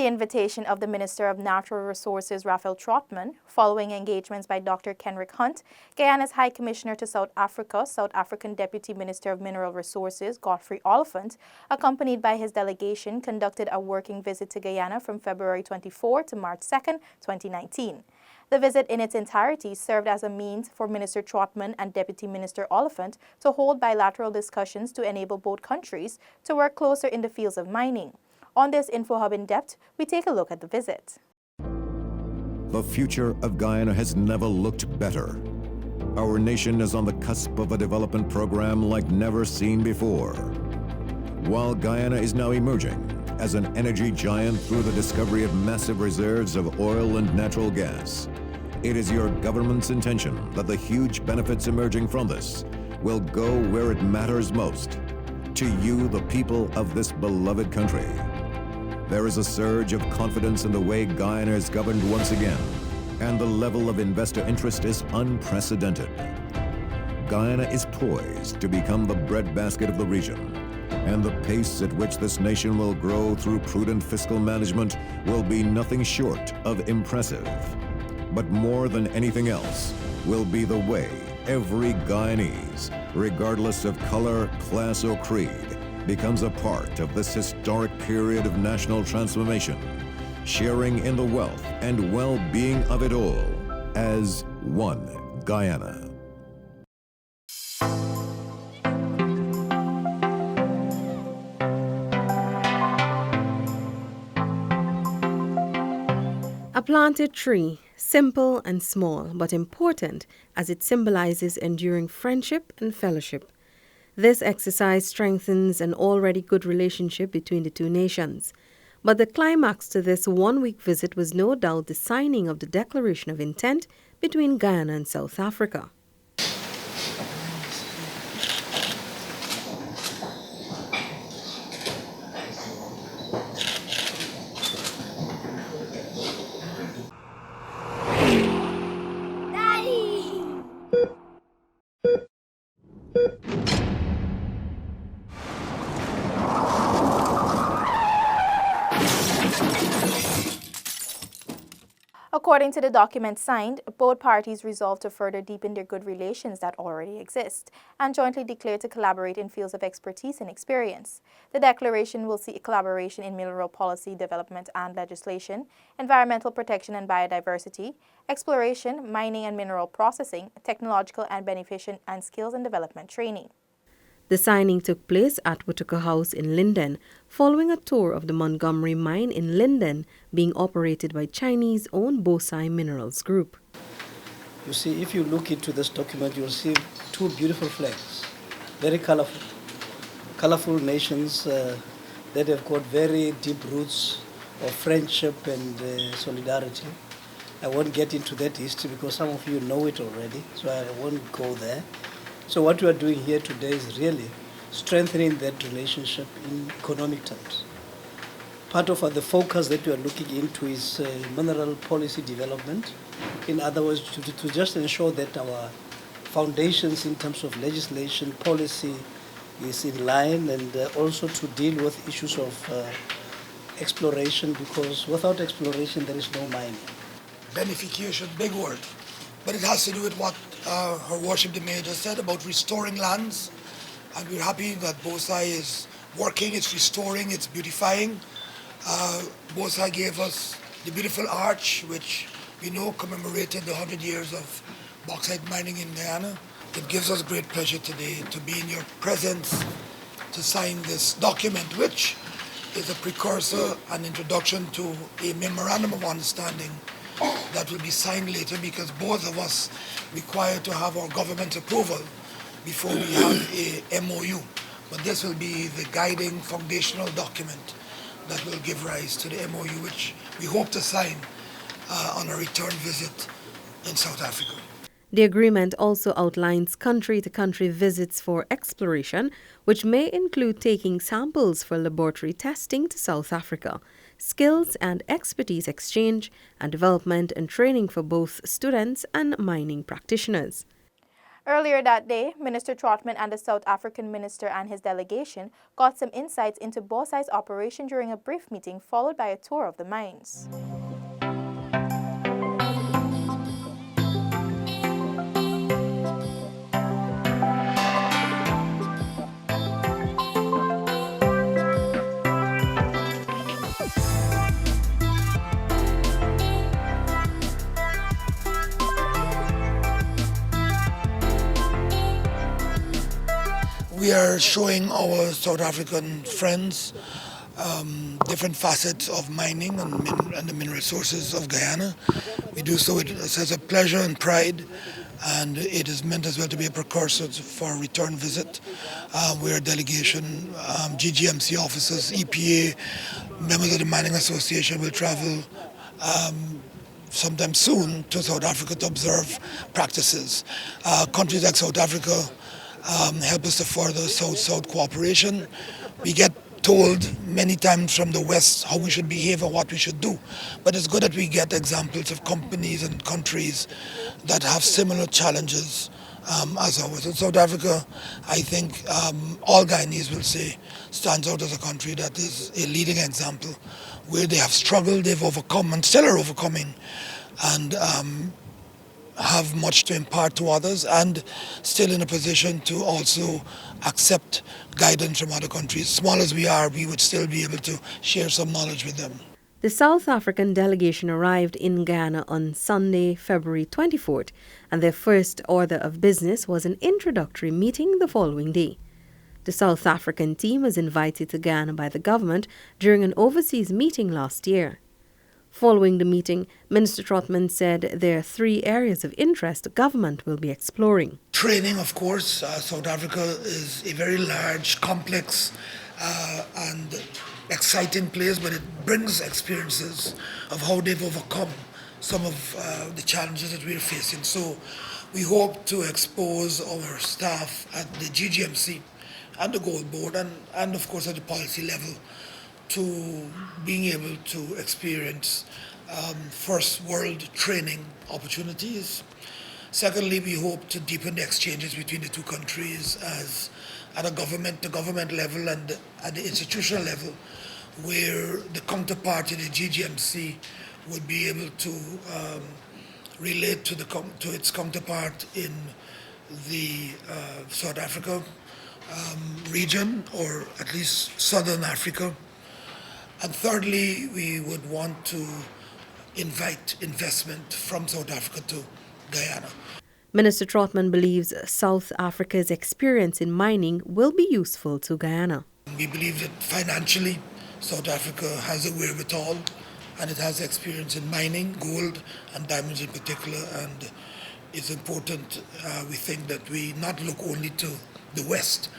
the invitation of the Minister of Natural Resources, Raphael Trotman, following engagements by Dr. Kenrick Hunt, Guyana's High Commissioner to South Africa, South African Deputy Minister of Mineral Resources, Godfrey Oliphant, accompanied by his delegation, conducted a working visit to Guyana from February 24 to March 2, 2019. The visit in its entirety served as a means for Minister Trotman and Deputy Minister Oliphant to hold bilateral discussions to enable both countries to work closer in the fields of mining. On this InfoHub in depth, we take a look at the visit. The future of Guyana has never looked better. Our nation is on the cusp of a development program like never seen before. While Guyana is now emerging as an energy giant through the discovery of massive reserves of oil and natural gas, it is your government's intention that the huge benefits emerging from this will go where it matters most, to you, the people of this beloved country. There is a surge of confidence in the way Guyana is governed once again, and the level of investor interest is unprecedented. Guyana is poised to become the breadbasket of the region, and the pace at which this nation will grow through prudent fiscal management will be nothing short of impressive. But more than anything else will be the way every Guyanese, regardless of color, class, or creed, becomes a part of this historic period of national transformation, sharing in the wealth and well-being of it all as one Guyana. A planted tree, simple and small, but important as it symbolizes enduring friendship and fellowship. This exercise strengthens an already good relationship between the two nations. But the climax to this one-week visit was no doubt the signing of the Declaration of Intent between Guyana and South Africa. According to the document signed, both parties resolved to further deepen their good relations that already exist and jointly declared to collaborate in fields of expertise and experience. The declaration will see collaboration in mineral policy, development and legislation, environmental protection and biodiversity, exploration, mining and mineral processing, technological and beneficent and skills and development training. The signing took place at Whitaker House in Linden, following a tour of the Montgomery mine in Linden being operated by Chinese-owned Bosai Minerals Group. You see, if you look into this document, you'll see two beautiful flags, very colorful. Colorful nations that have got very deep roots of friendship and solidarity. I won't get into that history because some of you know it already, so I won't go there. So what we are doing here today is really strengthening that relationship in economic terms. Part of the focus that we are looking into is mineral policy development. In other words, to just ensure that our foundations in terms of legislation, policy is in line, and also to deal with issues of exploration, because without exploration there is no mining. Beneficiation, big word, but it has to do with what Her Worship the Mayor just said about restoring lands, and we're happy that Bosai is working, it's restoring, it's beautifying. Bosai gave us the beautiful arch, which we know commemorated the 100 years of bauxite mining in Guyana. It gives us great pleasure today to be in your presence to sign this document, which is a precursor and introduction to a memorandum of understanding that will be signed later, because both of us require to have our government approval before we have a MOU. But this will be the guiding foundational document that will give rise to the MOU, which we hope to sign on a return visit in South Africa. The agreement also outlines country-to-country visits for exploration, which may include taking samples for laboratory testing to South Africa, skills and expertise exchange, and development and training for both students and mining practitioners. Earlier that day, Minister Trotman and the South African minister and his delegation got some insights into Bosai's operation during a brief meeting followed by a tour of the mines. We are showing our South African friends different facets of mining and the mineral resources of Guyana. We do so with as a pleasure and pride, and it is meant as well to be a precursor for a return visit. We're a delegation, GGMC officers, EPA, members of the Mining Association will travel sometime soon to South Africa to observe practices. Countries like South Africa help us to further South-South cooperation. We get told many times from the West how we should behave and what we should do. But it's good that we get examples of companies and countries that have similar challenges as ours. In South Africa, I think all Guyanese will say stands out as a country that is a leading example where they have struggled, they've overcome and still are overcoming, and have much to impart to others, and still in a position to also accept guidance from other countries. Small as we are, we would still be able to share some knowledge with them. The South African delegation arrived in Guyana on Sunday, February 24th, and their first order of business was an introductory meeting the following day. The South African team was invited to Guyana by the government during an overseas meeting last year. Following the meeting, Minister Trotman said there are 3 areas of interest the government will be exploring. Training, of course. South Africa is a very large, complex and exciting place, but it brings experiences of how they've overcome some of the challenges that we're facing. So we hope to expose our staff at the GGMC and the Gold Board and of course at the policy level to being able to experience first world training opportunities. Secondly, we hope to deepen the exchanges between the two countries as at the government level and at the institutional level, where the counterpart in the GGMC would be able to relate to its counterpart in the South Africa region, or at least Southern Africa. And thirdly, we would want to invite investment from South Africa to Guyana. Minister Trotman believes South Africa's experience in mining will be useful to Guyana. We believe that financially, South Africa has a wherewithal, and it has experience in mining, gold and diamonds in particular, and it's important, we think, that we not look only to the West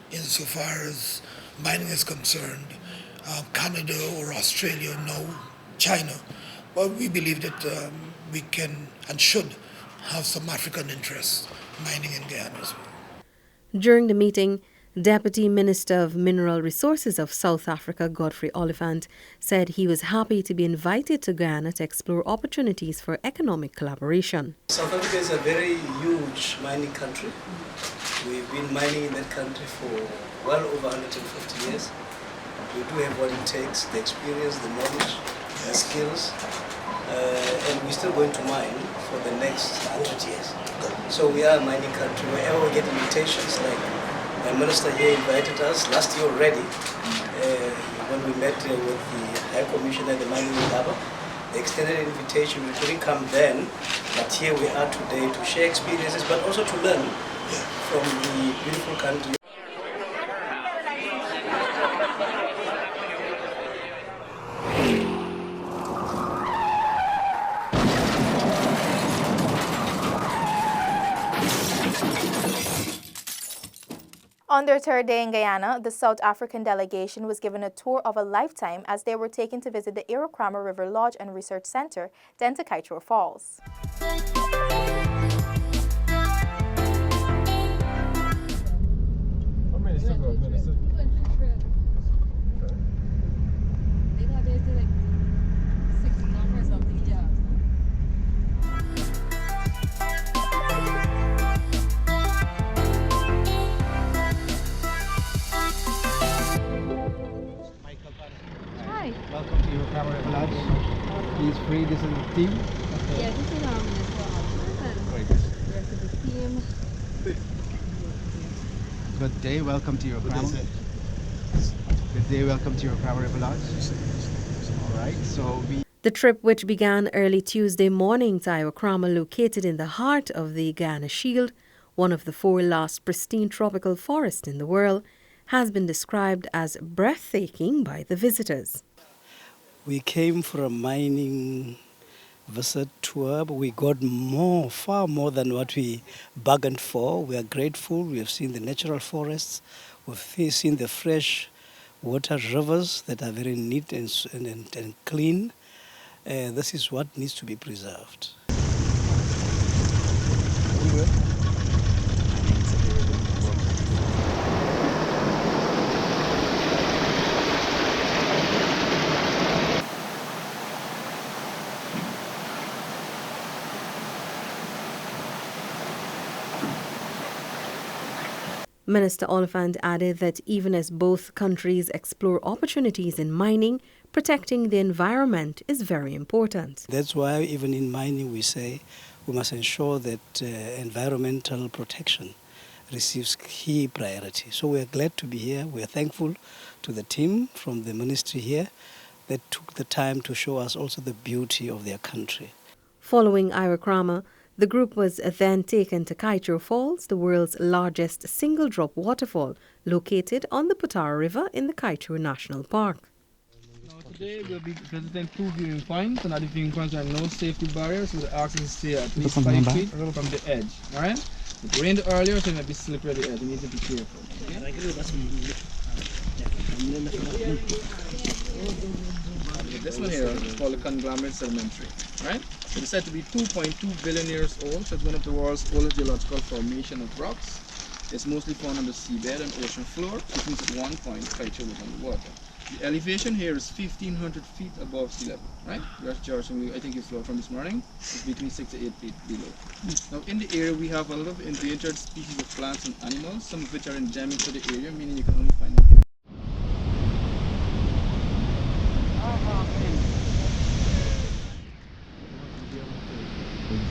insofar as mining is concerned, Canada or Australia, no, China. But we believe that we can and should have some African interests mining in Guyana as well. During the meeting, Deputy Minister of Mineral Resources of South Africa, Godfrey Oliphant, said he was happy to be invited to Guyana to explore opportunities for economic collaboration. South Africa is a very huge mining country. We've been mining in that country for well over 150 years. We do have what it takes, the experience, the knowledge, the skills, and we're still going to mine for the next 100 years. So we are a mining country. Wherever we get invitations, like my minister here invited us last year already, when we met with the High Commissioner at the Mining Harbour. They extended an invitation. We couldn't come then, but here we are today to share experiences, but also to learn from the beautiful country. On their third day in Guyana, the South African delegation was given a tour of a lifetime as they were taken to visit the Irokrama River Lodge and Research Center, then to Kaitro Falls. team? Yeah, this is our Minister and Right. the rest of the team. Good day, welcome to your Crown. Good day, welcome to your Crown River Lodge. Alright, so The trip, which began early Tuesday morning to Iwokrama, located in the heart of the Guyana Shield, one of the 4 last pristine tropical forests in the world, has been described as breathtaking by the visitors. We came for a mining visit tour, but we got far more than what we bargained for. We are grateful. We have seen the natural forests. We've seen the fresh water rivers that are very neat and clean. This is what needs to be preserved. Minister Oliphant added that even as both countries explore opportunities in mining, protecting the environment is very important. That's why even in mining we say we must ensure that environmental protection receives key priority. So we are glad to be here. We are thankful to the team from the ministry here that took the time to show us also the beauty of their country. Following Iwokrama, the group was then taken to Kaitro Falls, the world's largest single-drop waterfall, located on the Putara River in the Kaitro National Park. Now today we'll be visiting 2 viewing points, and at the viewing points there are no safety barriers, so the access is stay at least 5 feet from the edge. Alright? It rained earlier, so it might be slippery at the edge. You need to be careful. Okay? This one here is called a conglomerate sedimentary. Right? It is said to be 2.2 billion years old, so it's one of the world's oldest geological formation of rocks. It's mostly found on the seabed and ocean floor, which means at one point Kaitro was underwater. The elevation here is 1,500 feet above sea level, right? George, I think you saw from this morning, it's between 6 to 8 feet below. Now in the area we have a lot of endangered species of plants and animals, some of which are endemic to the area, meaning you can only find them here.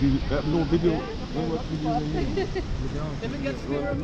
no video. If it gets clear,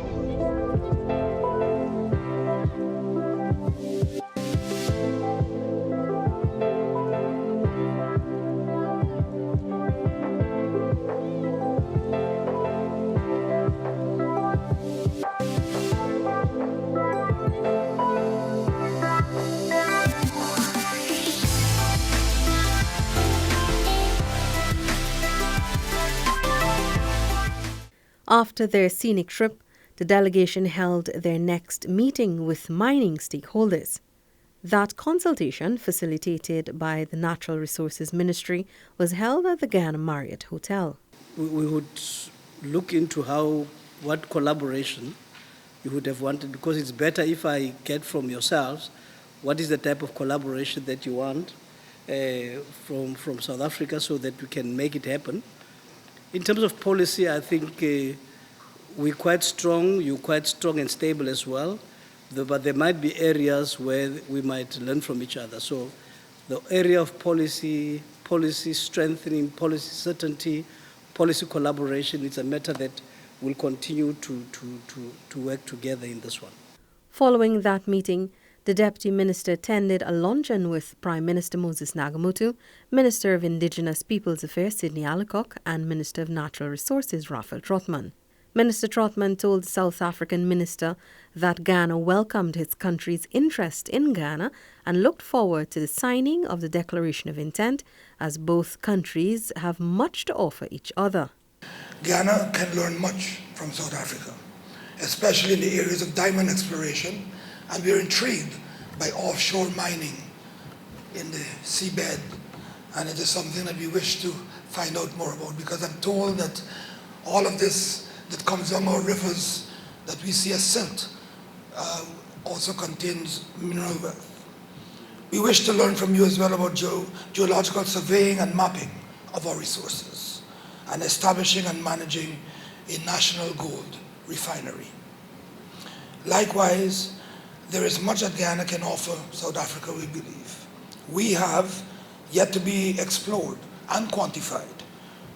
After their scenic trip, the delegation held their next meeting with mining stakeholders. That consultation, facilitated by the Natural Resources Ministry, was held at the Guyana Marriott Hotel. We would look into what collaboration you would have wanted, because it's better if I get from yourselves what is the type of collaboration that you want from South Africa so that we can make it happen. In terms of policy, I think we're quite strong, you're quite strong and stable as well, but there might be areas where we might learn from each other. So the area of policy strengthening, policy certainty, policy collaboration, it's a matter that will continue to work together in this one. Following that meeting, the Deputy Minister attended a luncheon with Prime Minister Moses Nagamutu, Minister of Indigenous Peoples Affairs Sidney Alcock, and Minister of Natural Resources Raphael Trotman. Minister Trotman told the South African minister that Ghana welcomed his country's interest in Ghana and looked forward to the signing of the Declaration of Intent, as both countries have much to offer each other. Ghana can learn much from South Africa, especially in the areas of diamond exploration, and we are intrigued by offshore mining in the seabed, and it is something that we wish to find out more about, because I'm told that all of this that comes down our rivers that we see as silt also contains mineral wealth. We wish to learn from you as well about geological surveying and mapping of our resources, and establishing and managing a national gold refinery. Likewise, there is much that Guyana can offer South Africa, we believe. We have yet to be explored and quantified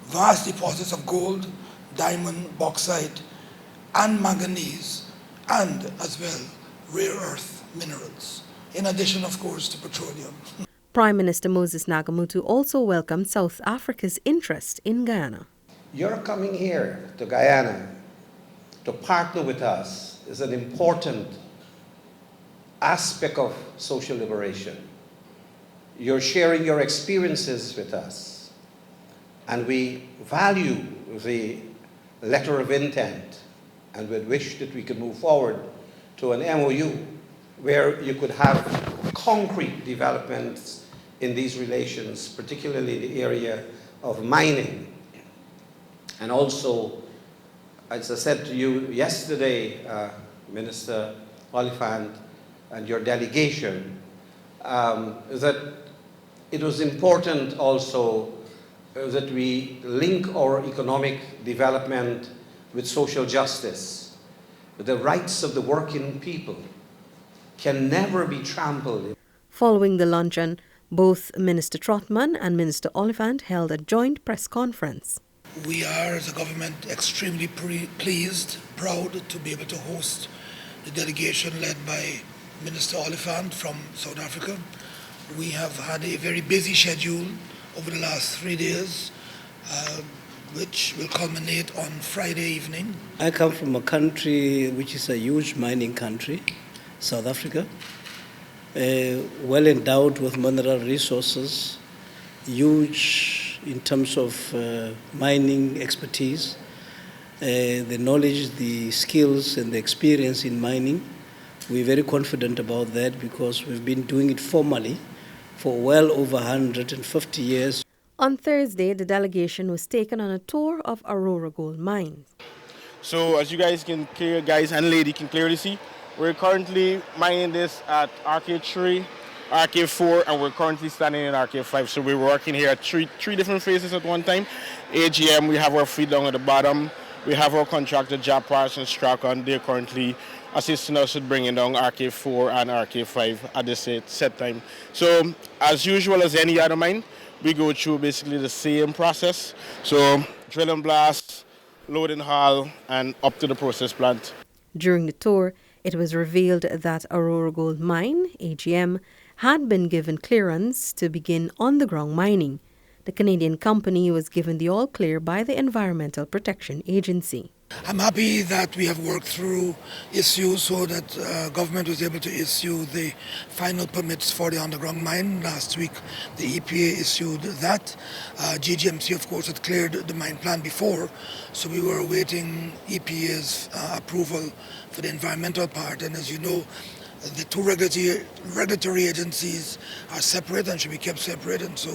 vast deposits of gold, diamond, bauxite, and manganese, and as well rare earth minerals, in addition, of course, to petroleum. Prime Minister Moses Nagamutu also welcomed South Africa's interest in Guyana. Your coming here to Guyana to partner with us is an important aspect of social liberation. You're sharing your experiences with us, and we value the letter of intent and would wish that we could move forward to an MOU where you could have concrete developments in these relations, particularly the area of mining. And also, as I said to you yesterday, Minister Oliphant, and your delegation, that it was important also that we link our economic development with social justice. The rights of the working people can never be trampled. Following the luncheon, both Minister Trotman and Minister Oliphant held a joint press conference. We are, as a government, extremely pleased, proud to be able to host the delegation led by Minister Oliphant from South Africa. We have had a very busy schedule over the last 3 days, which will culminate on Friday evening. I come from a country which is a huge mining country, South Africa, well endowed with mineral resources, huge in terms of mining expertise, the knowledge, the skills, and the experience in mining. We're very confident about that because we've been doing it formally for well over 150 years. On Thursday, the delegation was taken on a tour of Aurora Gold Mine. So as you guys and lady can clearly see, we're currently mining this at RK3, RK4, and we're currently standing in RK5. So we're working here at three different phases at one time. AGM, we have our feet down at the bottom. We have our contractor, Japas and Strachan. They're currently assisting us with bringing down RK4 and RK5 at the set time. So as usual as any other mine, we go through basically the same process. So drill and blast, load and haul, and up to the process plant. During the tour, it was revealed that Aurora Gold Mine, AGM, had been given clearance to begin on-the-ground mining. The Canadian company was given the all-clear by the Environmental Protection Agency. I'm happy that we have worked through issues so that government was able to issue the final permits for the underground mine. Last week, the EPA issued that. GGMC, of course, had cleared the mine plan before, so we were awaiting EPA's approval for the environmental part. And as you know, the two regulatory agencies are separate and should be kept separate, and so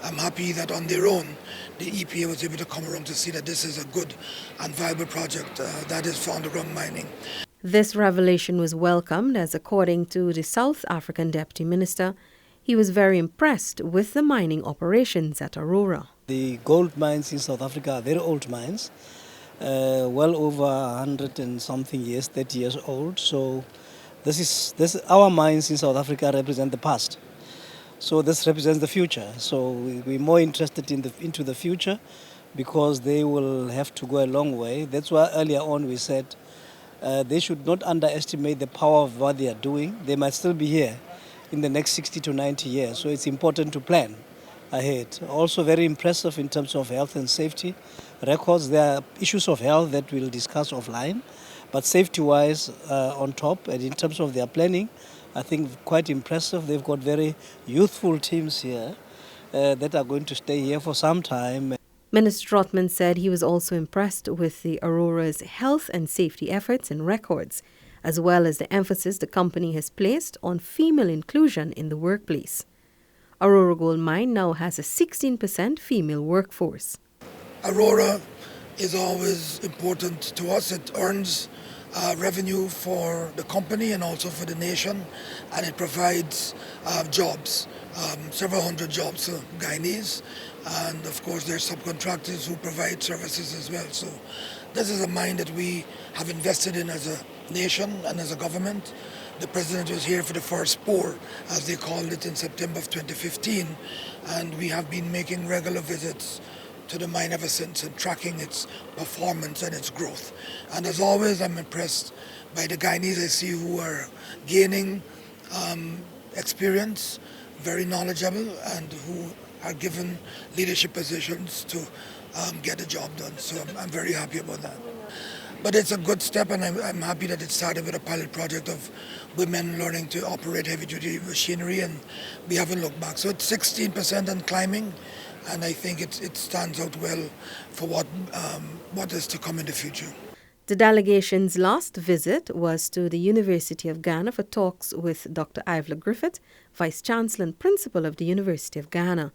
I'm happy that on their own the EPA was able to come around to see that this is a good and viable project that is for underground mining. This revelation was welcomed as, according to the South African Deputy Minister, he was very impressed with the mining operations at Aurora. The gold mines in South Africa are very old mines, well over 100 and something years, 30 years old. So our mines in South Africa represent the past. So this represents the future. So we're more interested into the future because they will have to go a long way. That's why earlier on we said they should not underestimate the power of what they are doing. They might still be here in the next 60 to 90 years. So it's important to plan ahead. Also very impressive in terms of health and safety records. There are issues of health that we'll discuss offline, but safety-wise on top, and in terms of their planning, I think quite impressive. They've got very youthful teams here that are going to stay here for some time. Minister Trotman said he was also impressed with the Aurora's health and safety efforts and records, as well as the emphasis the company has placed on female inclusion in the workplace. Aurora Gold Mine now has a 16% female workforce. Aurora is always important to us. It earns revenue for the company and also for the nation, and it provides jobs, several hundred jobs to Guyanese, and of course there's subcontractors who provide services as well. So this is a mine that we have invested in as a nation and as a government. The president was here for the first pour, as they called it, in September of 2015, and we have been making regular visits to the mine ever since and tracking its performance and its growth. And as always, I'm impressed by the Guyanese I see who are gaining experience, very knowledgeable, and who are given leadership positions to get the job done. So I'm very happy about that. But it's a good step, and I'm happy that it started with a pilot project of women learning to operate heavy-duty machinery, and we haven't looked back. So it's 16% and climbing, and I think it stands out well for what is to come in the future. The delegation's last visit was to the University of Ghana for talks with Dr. Ivla Griffith, Vice-Chancellor and Principal of the University of Ghana.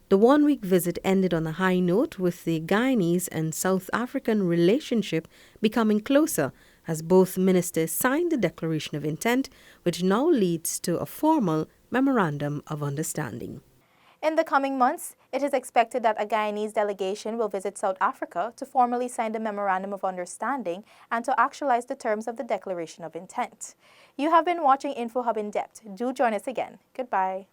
The one-week visit ended on a high note, with the Guyanese and South African relationship becoming closer as both ministers signed the Declaration of Intent, which now leads to a formal Memorandum of Understanding. In the coming months, it is expected that a Guyanese delegation will visit South Africa to formally sign the Memorandum of Understanding and to actualize the terms of the Declaration of Intent. You have been watching InfoHub in Depth. Do join us again. Goodbye.